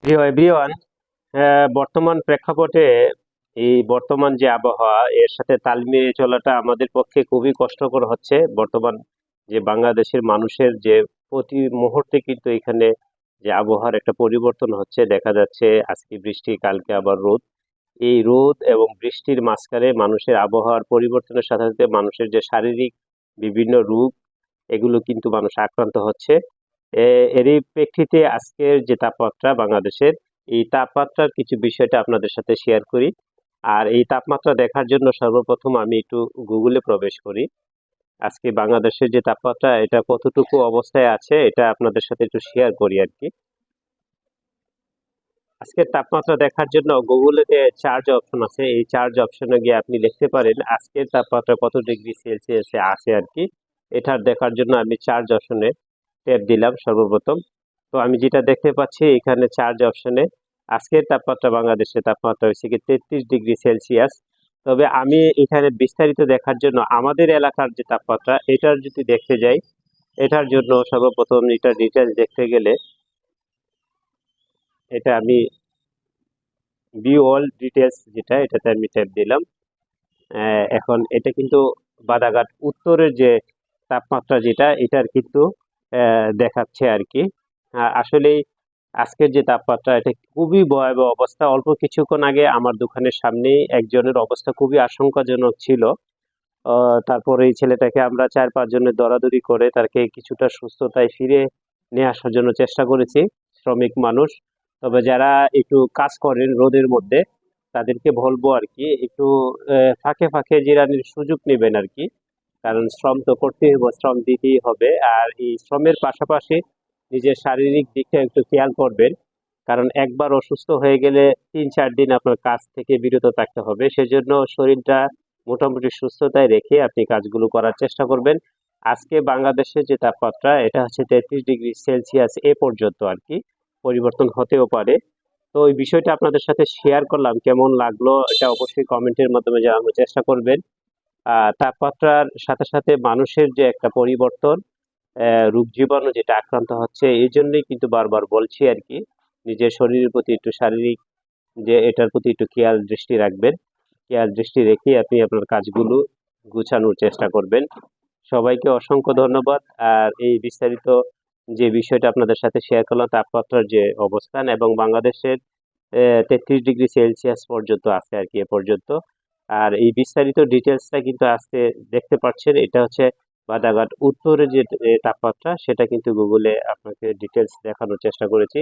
প্রিয় এভরিওয়ান, বর্তমান প্রেক্ষাপটে এই বর্তমান যে আবহাওয়া এর সাথে তাল মিলিয়ে চলাটা আমাদের পক্ষে খুবই কষ্টকর হচ্ছে। বর্তমান যে বাংলাদেশের মানুষের যে প্রতি মুহূর্তে কিন্তু এখানে যে আবহাওয়ার একটা পরিবর্তন হচ্ছে দেখা যাচ্ছে, আজকে বৃষ্টি কালকে আবার রোদ। এই রোদ এবং বৃষ্টির মাঝখানে মানুষের আবহাওয়ার পরিবর্তনের সাথে সাথে মানুষের যে শারীরিক বিভিন্ন রোগ, এগুলো কিন্তু মানুষ আক্রান্ত হচ্ছে। এরই প্রেক্ষিতে আজকের যে তাপমাত্রা বাংলাদেশের, এই তাপমাত্রার কিছু বিষয়টা আপনাদের সাথে শেয়ার করি। আর এই তাপমাত্রা দেখার জন্য সর্বপ্রথম আমি একটু গুগলে প্রবেশ করি। আজকে বাংলাদেশের যে তাপমাত্রা এটা কতটুকু অবস্থায় আছে এটা আপনাদের সাথে একটু শেয়ার করি আর কি। আজকের তাপমাত্রা দেখার জন্য গুগলে যে চার্জ অপশন আছে, এই চার্জ অপশনে গিয়ে আপনি লিখতে পারেন আজকের তাপমাত্রা কত ডিগ্রি সেলসিয়াসে আছে আর কি। এটার দেখার জন্য আমি চার্জ অপশনে ট্যাপ দিলাম সর্বপ্রথম। তো আমি যেটা দেখতে পাচ্ছি এখানে চার্জ অপশনে আজকের তাপমাত্রা, বাংলাদেশের তাপমাত্রা হচ্ছে কি 33 ডিগ্রি সেলসিয়াস। তবে আমি এখানে বিস্তারিত দেখার জন্য আমাদের এলাকার যে তাপমাত্রা এটার যদি দেখতে যাই, এটার জন্য সর্বপ্রথম এটার ডিটেলস দেখতে গেলে এটা আমি ভিউ অল ডিটেলস যেটা, এটাতে আমি ট্যাপ দিলাম। এখন এটা কিন্তু বাদাঘাট উত্তরের যে তাপমাত্রা যেটা এটার কিন্তু দেখাচ্ছে আর কি। আসলেই আজকের যে তাপমাত্রা এটা খুবই ভয়াবহ অবস্থা। অল্প কিছুক্ষণ আগে আমার দোকানের সামনেই একজনের অবস্থা খুবই আশঙ্কাজনক ছিল। তারপরে এই ছেলেটাকে আমরা 4-5 জনের দরাদরি করে তাকে কিছুটা সুস্থতায় ফিরে নিয়ে আসার জন্য চেষ্টা করেছি। শ্রমিক মানুষ, তবে যারা একটু কাজ করেন রোদের মধ্যে তাদেরকে বলবো আর কি একটু ফাঁকে ফাঁকে জিরানির সুযোগ নেবেন আর কি। কারণ শ্রম তো করতেই হবে, শ্রম দিতেই হবে। আর এই শ্রমের পাশাপাশি নিজের শারীরিক দিকটা একটু খেয়াল করবেন। কারণ একবার অসুস্থ হয়ে গেলে 3-4 দিন আপনার কাজ থেকে বিরত থাকতে হবে। সেজন্য শরীরটা মোটামুটি সুস্থতায় রেখে আপনি কাজগুলো করার চেষ্টা করবেন। আজকে বাংলাদেশের যে তাপমাত্রা এটা হচ্ছে 33 ডিগ্রি সেলসিয়াস এ পর্যন্ত আর কি। পরিবর্তন হতেও পারে। তো ওই বিষয়টা আপনাদের সাথে শেয়ার করলাম, কেমন লাগলো এটা অবশ্যই কমেন্টের মাধ্যমে জানানোর চেষ্টা করবেন। তাপমাত্রার সাথে সাথে মানুষের যে একটা পরিবর্তন, রোগ জীবাণু যেটা আক্রান্ত হচ্ছে, এই জন্যই কিন্তু বারবার বলছি আর কি নিজের শরীরের প্রতি একটু শারীরিক যে এটার প্রতি একটু খেয়াল দৃষ্টি রাখবেন। খেয়াল দৃষ্টি রেখে আপনি আপনার কাজগুলো গুছানোর চেষ্টা করবেন। সবাইকে অসংখ্য ধন্যবাদ। আর এই বিস্তারিত যে বিষয়টা আপনাদের সাথে শেয়ার করলাম, তাপমাত্রার যে অবস্থান এবং বাংলাদেশের 33 ডিগ্রি সেলসিয়াস পর্যন্ত আছে আর কি এ পর্যন্ত। আর এই বিস্তারিত ডিটেলসটা কিন্তু আজকে দেখতে পাচ্ছেন, এটা হচ্ছে বাদাঘাট উত্তরে যে তাপমাত্রা সেটা কিন্তু গুগলে আপনাকে ডিটেলস দেখানোর চেষ্টা করেছি।